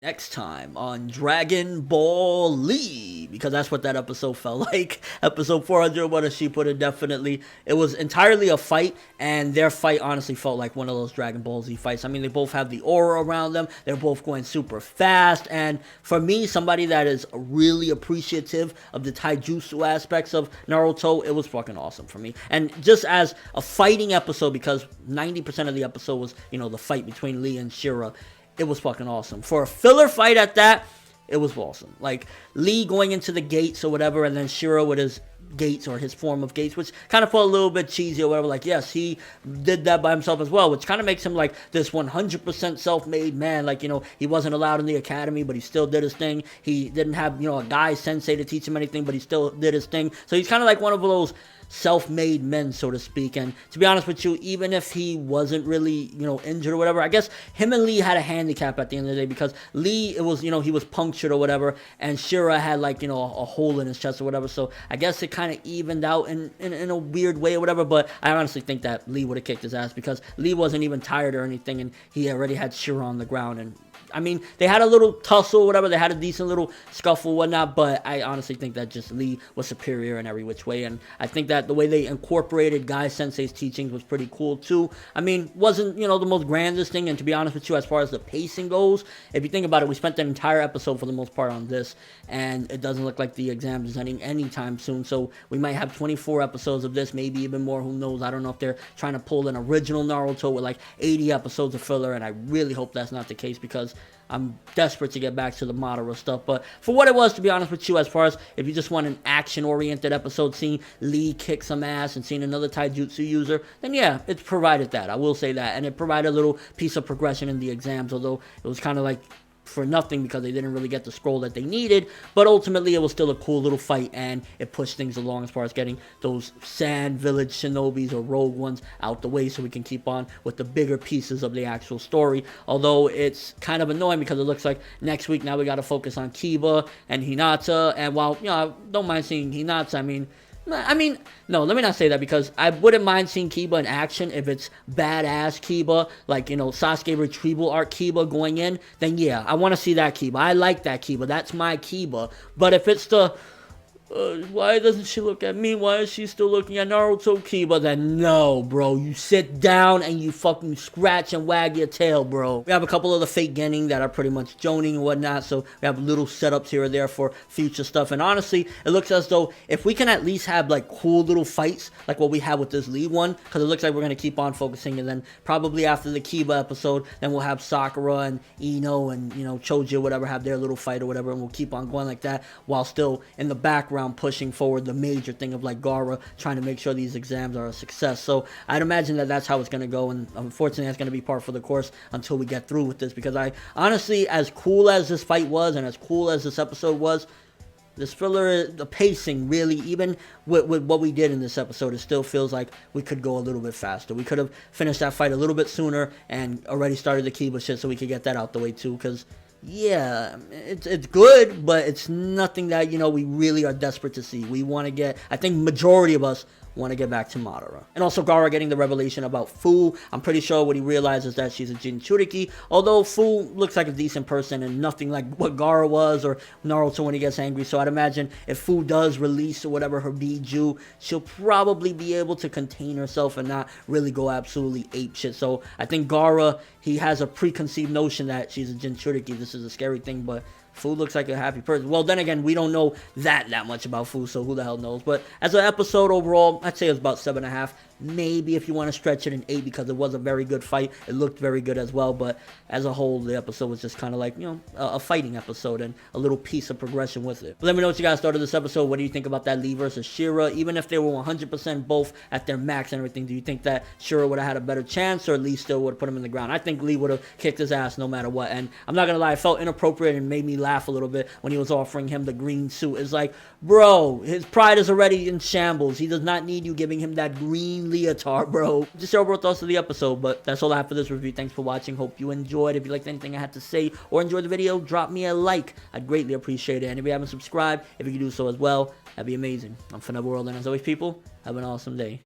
Next time on Dragon Ball Lee, because that's what that episode felt like. Episode 400, what a she put it, definitely. It was entirely a fight, and their fight honestly felt like one of those Dragon Ball Z fights. I mean, they both have the aura around them, they're both going super fast, and for me, somebody that is really appreciative of the taijutsu aspects of Naruto, it was fucking awesome for me. And just as a fighting episode, because 90% of the episode was, the fight between Lee and Shira, it was fucking awesome. For a filler fight at that, it was awesome. Like, Lee going into the gates or whatever, and then Shiro with his gates or his form of gates, which kind of felt a little bit cheesy or whatever. Like, yes, he did that by himself as well, which kind of makes him like this 100% self-made man. Like, he wasn't allowed in the academy, but he still did his thing. He didn't have, a guy sensei to teach him anything, but he still did his thing. So he's kind of like one of those self-made men, so to speak. And to be honest with you, even if he wasn't really, injured or whatever, I guess him and Lee had a handicap at the end of the day, because Lee, it was, he was punctured or whatever, and Shira had like, a hole in his chest or whatever. So I guess it kind of evened out in a weird way or whatever. But I honestly think that Lee would have kicked his ass, because Lee wasn't even tired or anything, and he already had Shira on the ground. And I mean, they had a little tussle, whatever. They had a decent little scuffle, whatnot. But I honestly think that just Lee was superior in every which way. And I think that the way they incorporated Guy Sensei's teachings was pretty cool, too. I mean, wasn't, the most grandest thing. And to be honest with you, as far as the pacing goes, if you think about it, we spent the entire episode for the most part on this. And it doesn't look like the exam is ending anytime soon. So we might have 24 episodes of this, maybe even more. Who knows? I don't know if they're trying to pull an original Naruto with like 80 episodes of filler. And I really hope that's not the case, because I'm desperate to get back to the Madara stuff. But for what it was, to be honest with you, as far as if you just want an action-oriented episode, seeing Lee kick some ass and seeing another taijutsu user, then yeah, it provided that. I will say that. And it provided a little piece of progression in the exams, although it was kind of like for nothing, because they didn't really get the scroll that they needed. But ultimately, it was still a cool little fight, and it pushed things along as far as getting those Sand Village Shinobis or Rogue ones out the way, so we can keep on with the bigger pieces of the actual story. Although it's kind of annoying, because it looks like next week now we got to focus on Kiba and Hinata. And while I don't mind seeing Hinata, I mean, no, let me not say that, because I wouldn't mind seeing Kiba in action if it's badass Kiba, like, Sasuke retrieval arc Kiba going in, then yeah, I want to see that Kiba. I like that Kiba. That's my Kiba. But if it's the why doesn't she look at me? Why is she still looking at Naruto Kiba? Then no, bro. You sit down and you fucking scratch and wag your tail, bro. We have a couple of the fake Genin that are pretty much joning and whatnot, so we have little setups here or there for future stuff. And honestly, it looks as though if we can at least have like cool little fights like what we had with this Lee one, because it looks like we're going to keep on focusing, and then probably after the Kiba episode, then we'll have Sakura and Ino and, Choji or whatever have their little fight or whatever, and we'll keep on going like that, while still in the background pushing forward the major thing of like Gaara trying to make sure these exams are a success. So I'd imagine that that's how it's going to go, and unfortunately that's going to be par for the course until we get through with this, because I honestly, as cool as this fight was and as cool as this episode was, this filler, the pacing really, even with what we did in this episode, it still feels like we could go a little bit faster. We could have finished that fight a little bit sooner and already started the Kiba shit, so we could get that out the way too, because yeah, it's good, but it's nothing that, we really are desperate to see. We want to get, I think majority of us want to get back to Madara. And also Gaara getting the revelation about Fu. I'm pretty sure what he realizes that she's a Jinchuriki, although Fu looks like a decent person and nothing like what Gaara was or Naruto when he gets angry. So I'd imagine if Fu does release or whatever her Biju, she'll probably be able to contain herself and not really go absolutely apeshit. So I think Gaara, he has a preconceived notion that she's a Jinchuriki. This is a scary thing, but Fu looks like a happy person. Well, then again, we don't know that much about Fu, so who the hell knows? But as an episode overall, I'd say it was about 7.5. Maybe if you want to stretch it, an 8, because it was a very good fight. It looked very good as well, but as a whole, the episode was just kind of like, a fighting episode and a little piece of progression with it. But let me know what you guys thought of this episode. What do you think about that Lee versus Shira? Even if they were 100% both at their max and everything, do you think that Shira would have had a better chance, or Lee still would have put him in the ground? I think Lee would have kicked his ass no matter what, and I'm not gonna lie, it felt inappropriate and made me laugh a little bit when he was offering him the green suit. It's like, bro, his pride is already in shambles. He does not need you giving him that green leotard, bro. Just your overall thoughts of the episode, but that's all I have for this review. Thanks for watching. Hope you enjoyed. If you liked anything I had to say or enjoyed the video, drop me a like. I'd greatly appreciate it. And if you haven't subscribed, if you could do so as well, that'd be amazing. I'm Neverworld, and as always, people, have an awesome day.